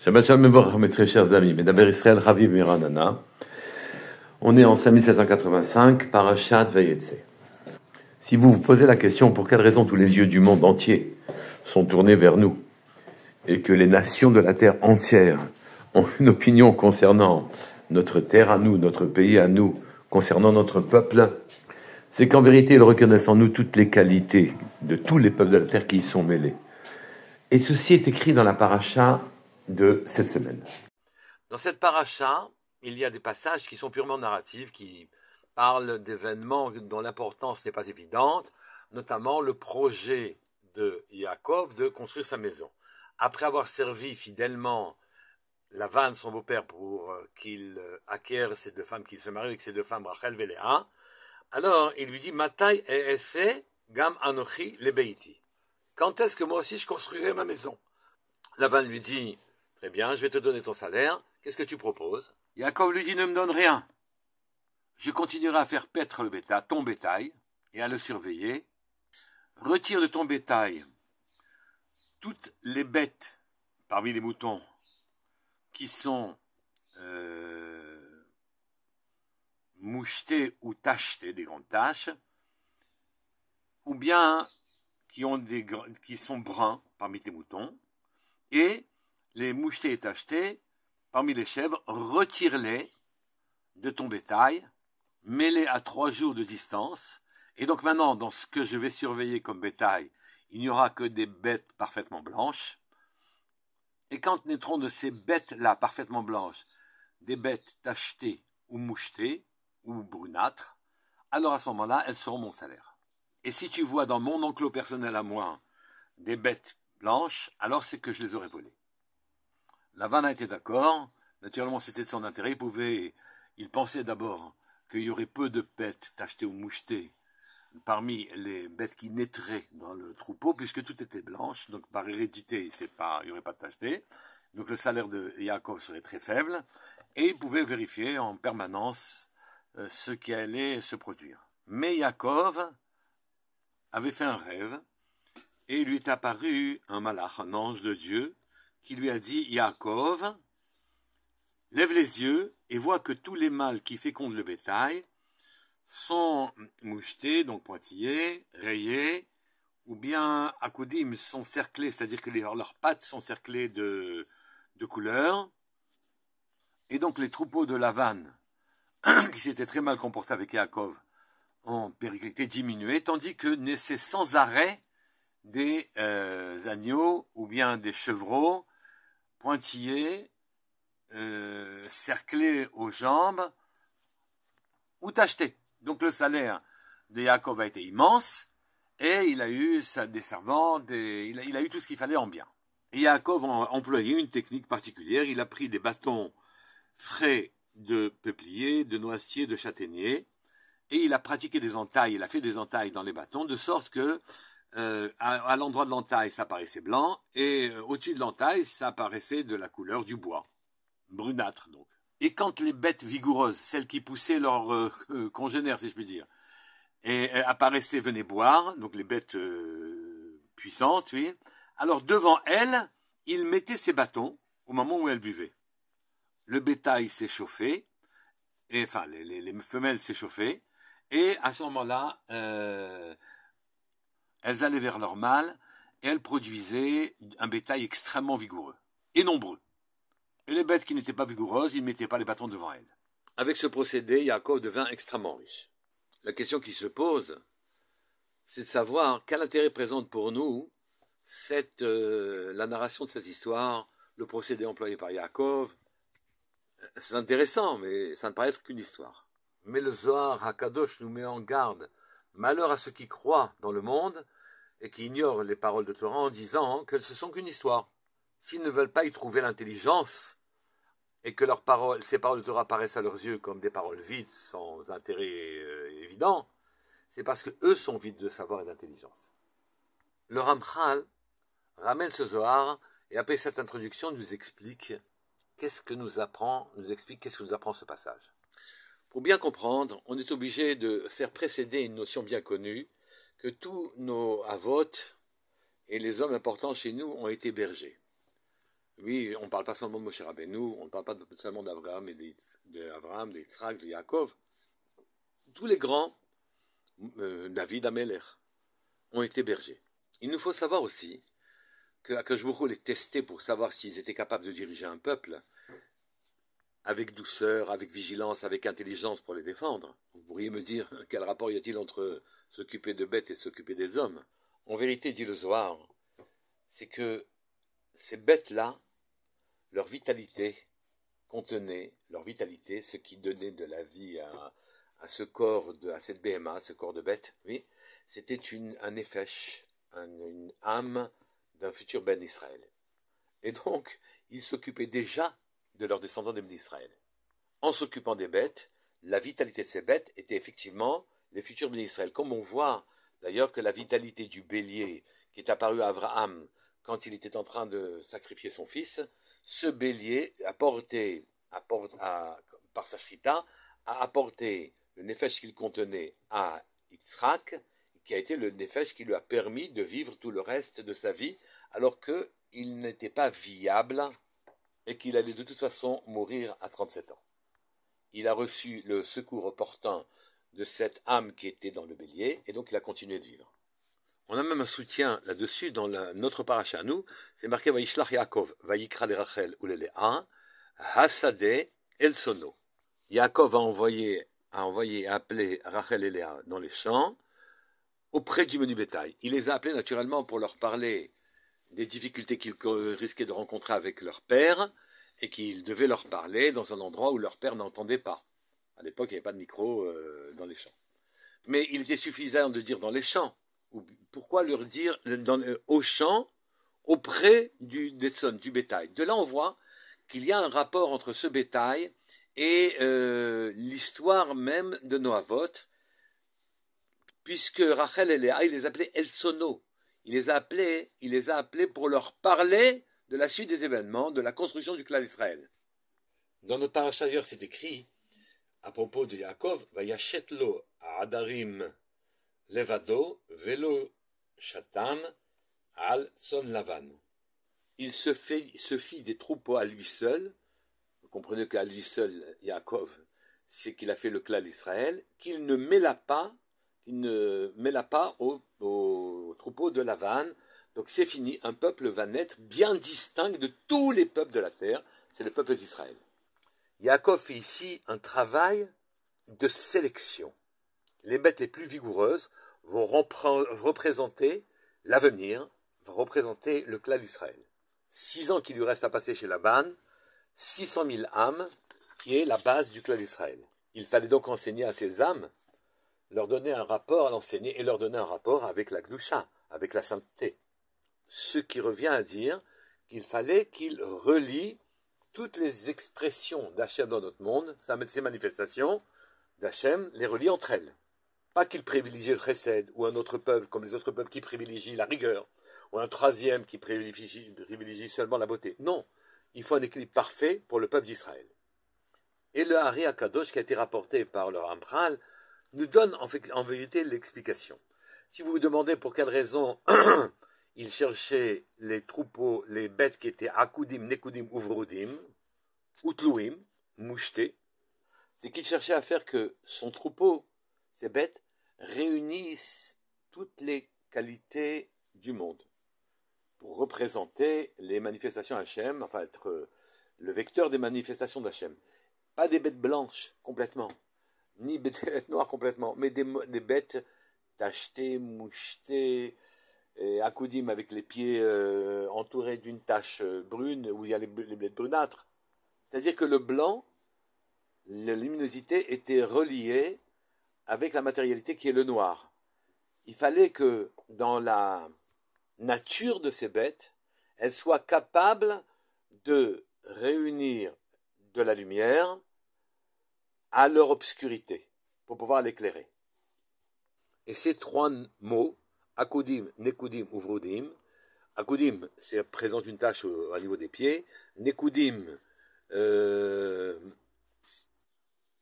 Shabbat Shalom Mevorach, mes très chers amis, Medaber Israël, Raviv Miranana. On est en 5785, Parashat Vayetze. Si vous vous posez la question pour quelle raison tous les yeux du monde entier sont tournés vers nous, et que les nations de la terre entière ont une opinion concernant notre terre à nous, notre pays à nous, concernant notre peuple, c'est qu'en vérité, ils reconnaissent en nous toutes les qualités de tous les peuples de la terre qui y sont mêlés. Et ceci est écrit dans la paracha de cette semaine. Dans cette paracha, il y a des passages qui sont purement narratifs, qui parlent d'événements dont l'importance n'est pas évidente, notamment le projet de Yaakov de construire sa maison. Après avoir servi fidèlement Lavan, son beau-père, pour qu'il acquiert ces deux femmes, qu'il se marie avec ces deux femmes, Rachel et Léa, alors il lui dit « Matai e'ese gam anochi lebeiti » quand est-ce que moi aussi je construirai ma maison? Lavan lui dit « Très bien, je vais te donner ton salaire, qu'est-ce que tu proposes ?» Yaakov lui dit « Ne me donne rien, je continuerai à faire paître le bétail, ton bétail, et à le surveiller. Retire de ton bétail toutes les bêtes parmi les moutons qui sont mouchetées ou tachetées, des grandes taches, ou bien qui sont bruns parmi tes moutons, et les mouchetés et tachetés parmi les chèvres, retire-les de ton bétail, mets-les à 3 jours de distance, et donc maintenant, dans ce que je vais surveiller comme bétail, il n'y aura que des bêtes parfaitement blanches, et quand naîtront de ces bêtes-là parfaitement blanches, des bêtes tachetées ou mouchetées, ou brunâtres, alors à ce moment-là, elles seront mon salaire. Et si tu vois dans mon enclos personnel à moi des bêtes blanches, alors c'est que je les aurais volées. Lavan a été d'accord. Naturellement, c'était de son intérêt. Il pensait d'abord qu'il y aurait peu de bêtes tachetées ou mouchetées parmi les bêtes qui naîtraient dans le troupeau, puisque tout était blanche. Donc par hérédité, il n'y aurait pas de tacheté. Donc le salaire de Yaakov serait très faible. Et il pouvait vérifier en permanence ce qui allait se produire. Mais Yaakov avait fait un rêve, et il lui est apparu un malach, un ange de Dieu, qui lui a dit, Yaakov, lève les yeux et vois que tous les mâles qui fécondent le bétail sont mouchetés, donc pointillés, rayés, ou bien akoudim sont cerclés, c'est-à-dire que leurs pattes sont cerclées de couleurs, et donc les troupeaux de Lavan, qui s'étaient très mal comportés avec Yaakov, ont périclité, diminué, tandis que naissaient sans arrêt des agneaux ou bien des chevreaux pointillés, cerclés aux jambes ou tachetés. Donc le salaire de Yaakov a été immense et il a eu des servantes, il a eu tout ce qu'il fallait en bien. Et Yaakov a employé une technique particulière, il a pris des bâtons frais de peuplier, de noisetier, de châtaignier, et il a pratiqué des entailles, il a fait des entailles dans les bâtons, de sorte que à l'endroit de l'entaille, ça paraissait blanc, et au-dessus de l'entaille, ça paraissait de la couleur du bois, brunâtre donc. Et quand les bêtes vigoureuses, celles qui poussaient leurs congénères, si je puis dire, et apparaissaient, venaient boire, donc les bêtes puissantes, oui, alors devant elles, il mettait ses bâtons au moment où elles buvaient. Le bétail s'échauffait, et enfin les femelles s'échauffaient, et à ce moment-là, elles allaient vers leur mâle et elles produisaient un bétail extrêmement vigoureux et nombreux. Et les bêtes qui n'étaient pas vigoureuses, ils ne mettaient pas les bâtons devant elles. Avec ce procédé, Yaakov devint extrêmement riche. La question qui se pose, c'est de savoir quel intérêt présente pour nous la narration de cette histoire, le procédé employé par Yaakov. C'est intéressant, mais ça ne paraît être qu'une histoire. Mais le Zohar HaKadosh nous met en garde. Malheur à ceux qui croient dans le monde et qui ignorent les paroles de Torah en disant que ce ne sont qu'une histoire. S'ils ne veulent pas y trouver l'intelligence et que ces paroles de Torah paraissent à leurs yeux comme des paroles vides, sans intérêt évident, c'est parce qu'eux sont vides de savoir et d'intelligence. Le Ramchal ramène ce Zohar et après cette introduction nous explique qu'est-ce que nous apprend ce passage. Pour bien comprendre, on est obligé de faire précéder une notion bien connue, que tous nos avot et les hommes importants chez nous ont été bergers. Oui, on ne parle pas seulement de Moshe Rabbeinu, on ne parle pas seulement d'Abraham et d'Abraham, d'Yitzhak, de Yaakov. Tous les grands, David, Améler, ont été bergers. Il nous faut savoir aussi que Akadosh Baruch Hu les testait pour savoir s'ils étaient capables de diriger un peuple avec douceur, avec vigilance, avec intelligence pour les défendre. Vous pourriez me dire quel rapport y a-t-il entre s'occuper de bêtes et s'occuper des hommes? En vérité, dit le Zohar, c'est que ces bêtes-là, leur vitalité contenait, ce qui donnait de la vie à ce corps, à cette BMA, ce corps de bête, oui, c'était un nefesh, une âme d'un futur Ben Israël. Et donc, ils s'occupaient déjà de leurs descendants des Ben Israël. En s'occupant des bêtes, la vitalité de ces bêtes était effectivement les futurs Ben Israël. Comme on voit d'ailleurs que la vitalité du bélier qui est apparu à Abraham quand il était en train de sacrifier son fils, ce bélier par sa shrita, a apporté le nefesh qu'il contenait à Yitzhak, qui a été le nefesh qui lui a permis de vivre tout le reste de sa vie, alors qu'il n'était pas viable et qu'il allait de toute façon mourir à 37 ans. Il a reçu le secours opportun de cette âme qui était dans le bélier, et donc il a continué de vivre. On a même un soutien là-dessus dans notre paracha à nous, c'est marqué Vayishlach Yaakov, Vayikra le Rachel ou le Léa, Hasade El Sono. Yaakov a envoyé appeler Rachel et Léa dans les champs, auprès du menu bétail. Il les a appelés naturellement pour leur parler des difficultés qu'ils risquaient de rencontrer avec leur père, et qu'ils devaient leur parler dans un endroit où leur père n'entendait pas. À l'époque, il n'y avait pas de micro dans les champs. Mais il était suffisant de dire dans les champs. Pourquoi leur dire au champ, auprès du bétail? De là, on voit qu'il y a un rapport entre ce bétail et l'histoire même de Noavot, puisque Rachel et Léa, il les appelait El Sono. Il les a appelés pour leur parler de la suite des événements, de la construction du clan d'Israël. Dans notre paracha d'ailleurs, c'est écrit, à propos de Yaakov, Vayachet lo Adarim Levado Velo Shatam Al Son Lavan. Il se fit des troupeaux à lui seul. Vous comprenez qu'à lui seul, Yaakov, c'est qu'il a fait le clan d'Israël, qu'il ne mêla pas au troupeau de Lavan. Donc c'est fini, un peuple va naître bien distinct de tous les peuples de la terre, c'est le peuple d'Israël. Yaakov fait ici un travail de sélection. Les bêtes les plus vigoureuses vont représenter l'avenir, vont représenter le clan d'Israël. 6 ans qu'il lui reste à passer chez Laban, 600 000 âmes, qui est la base du clan d'Israël. Il fallait donc enseigner à ces âmes, leur donner un rapport à l'enseigner et leur donner un rapport avec la Gdusha, avec la sainteté. Ce qui revient à dire qu'il fallait qu'ils relient toutes les expressions d'Hachem dans notre monde, ces manifestations d'Hachem, les relient entre elles. Pas qu'ils privilégient le chesed, ou un autre peuple, comme les autres peuples qui privilégient la rigueur, ou un troisième qui privilégie seulement la beauté. Non, il faut un équilibre parfait pour le peuple d'Israël. Et le Hari Akadosh, qui a été rapporté par le Rampral, nous donne en vérité l'explication. Si vous vous demandez pour quelle raison il cherchait les troupeaux, les bêtes qui étaient Akudim, Nekudim, Uvrudim, Utluim, Moucheté, c'est qu'il cherchait à faire que son troupeau, ces bêtes, réunissent toutes les qualités du monde pour représenter les manifestations Hachem, enfin être le vecteur des manifestations d'Hachem. Pas des bêtes blanches complètement, ni des bêtes noires complètement, mais des bêtes tachetées, mouchetées, Akudim avec les pieds entourés d'une tache brune où il y a les bêtes brunâtres. C'est-à-dire que le blanc, la luminosité était reliée avec la matérialité qui est le noir. Il fallait que dans la nature de ces bêtes, elles soient capables de réunir de la lumière à leur obscurité pour pouvoir l'éclairer. Et ces 3 mots, Akudim, Nekudim, Uvrudim, Akudim, c'est présente une tache au niveau des pieds, Nekudim,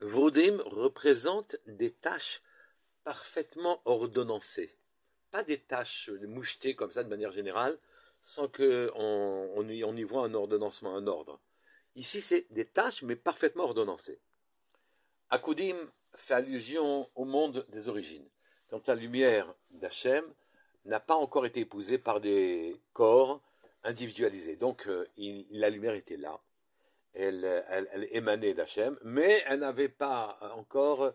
Vrudim représente des taches parfaitement ordonnancées. Pas des taches mouchetées comme ça de manière générale, sans qu'on y voit un ordonnancement, un ordre. Ici, c'est des tâches, mais parfaitement ordonnancées. Akudim fait allusion au monde des origines. Quand la lumière d'Hachem n'a pas encore été épousée par des corps individualisés. Donc, la lumière était là. Elle émanait d'Hachem, mais elle n'avait pas encore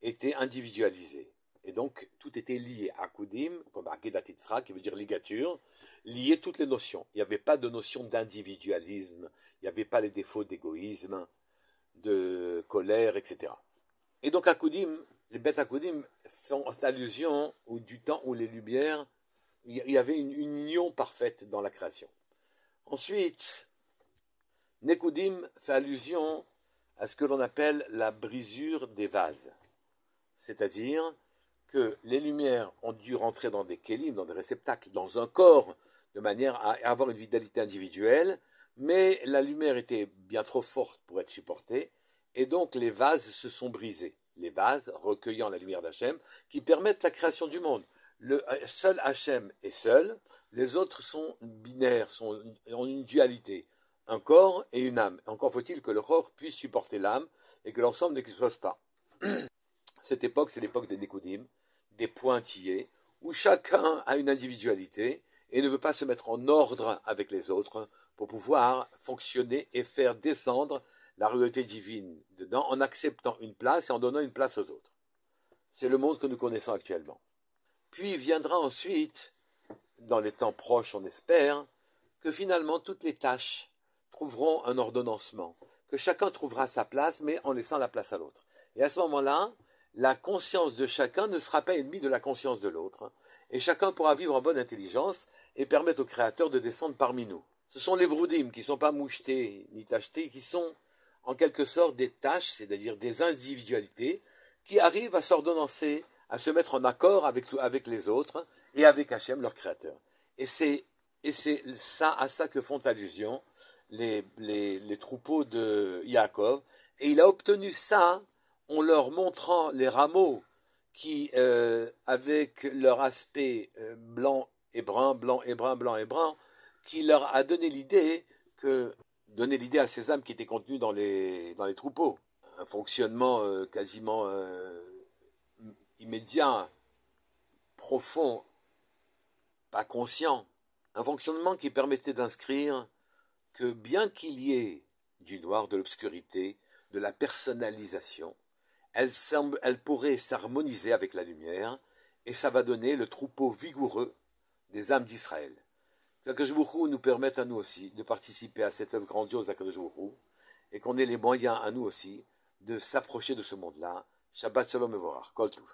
été individualisée. Et donc, tout était lié. Akudim, comme Akedat Yitzhak, qui veut dire ligature, liait toutes les notions. Il n'y avait pas de notion d'individualisme, il n'y avait pas les défauts d'égoïsme, de colère, etc. Et donc, Akudim, les bêtes Akudim font allusion du temps où les lumières, il y avait une union parfaite dans la création. Ensuite, Nekudim fait allusion à ce que l'on appelle la brisure des vases. C'est-à-dire que les lumières ont dû rentrer dans des kélim, dans des réceptacles, dans un corps, de manière à avoir une vitalité individuelle, mais la lumière était bien trop forte pour être supportée, et donc les vases se sont brisés. Les vases recueillant la lumière d'Hachem, qui permettent la création du monde. Le seul Hachem est seul, les autres sont binaires, ont une dualité. Un corps et une âme. Encore faut-il que le corps puisse supporter l'âme et que l'ensemble n'explose pas. Cette époque, c'est l'époque des Nekudim, des pointillés, où chacun a une individualité et ne veut pas se mettre en ordre avec les autres pour pouvoir fonctionner et faire descendre la réalité divine dedans en acceptant une place et en donnant une place aux autres. C'est le monde que nous connaissons actuellement. Puis viendra ensuite, dans les temps proches on espère, que finalement toutes les tâches trouveront un ordonnancement, que chacun trouvera sa place, mais en laissant la place à l'autre. Et à ce moment-là, la conscience de chacun ne sera pas ennemie de la conscience de l'autre, et chacun pourra vivre en bonne intelligence et permettre au Créateur de descendre parmi nous. Ce sont les vroudim qui ne sont pas mouchetés ni tachetés, qui sont en quelque sorte des tâches, c'est-à-dire des individualités, qui arrivent à s'ordonnancer, à se mettre en accord avec les autres et avec Hachem, leur Créateur. Et c'est à ça que font allusion les troupeaux de Yaakov, et il a obtenu ça en leur montrant les rameaux qui, avec leur aspect blanc et brun, blanc et brun, blanc et brun, qui leur a donné l'idée à ces âmes qui étaient contenues dans les troupeaux. Un fonctionnement quasiment immédiat, profond, pas conscient. Un fonctionnement qui permettait d'inscrire que bien qu'il y ait du noir, de l'obscurité, de la personnalisation, elle pourrait s'harmoniser avec la lumière, et ça va donner le troupeau vigoureux des âmes d'Israël. Qu'Akadosh Baruch Hu nous permette à nous aussi de participer à cette œuvre grandiose d'Akadosh Baruch Hu, et qu'on ait les moyens à nous aussi de s'approcher de ce monde-là. Shabbat Shalom Mevorach, Kol Tuv.